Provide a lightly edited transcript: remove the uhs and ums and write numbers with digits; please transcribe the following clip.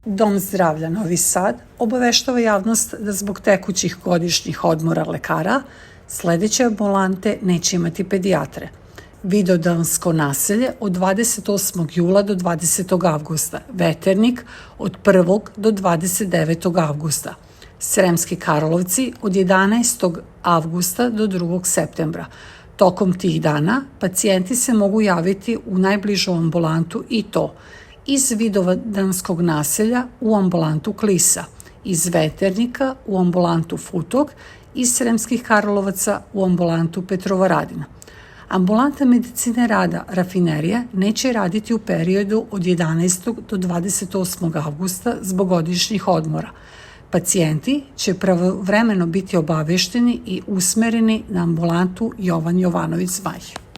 Dom zdravlja Novi Sad obaveštava javnost da zbog tekućih godišnjih odmora lekara sledeće ambulante neće imati pedijatre. Vidovdansko naselje od 28. jula do 20. avgusta, Ветерник od 1. do 29. avgusta, Sремски Kарловци od 11. avgusta do 2. septembra. Tokom tih dana pacijenti se mogu javiti u najbližu ambulantu i to iz Vidovdanskog naselja u ambulantu Klisa, iz Veternika u ambulantu Futog, iz Sремских Карловаца u ambulantu Petrovaradina. Ambulanta medicine rada rafinerije neće raditi u periodu od 11. do 28. avgusta zbog godišnjih odmora. Pacijenti će pravovremeno biti obavešteni i usmereni na ambulantu Јован Јовановиќ Zmај.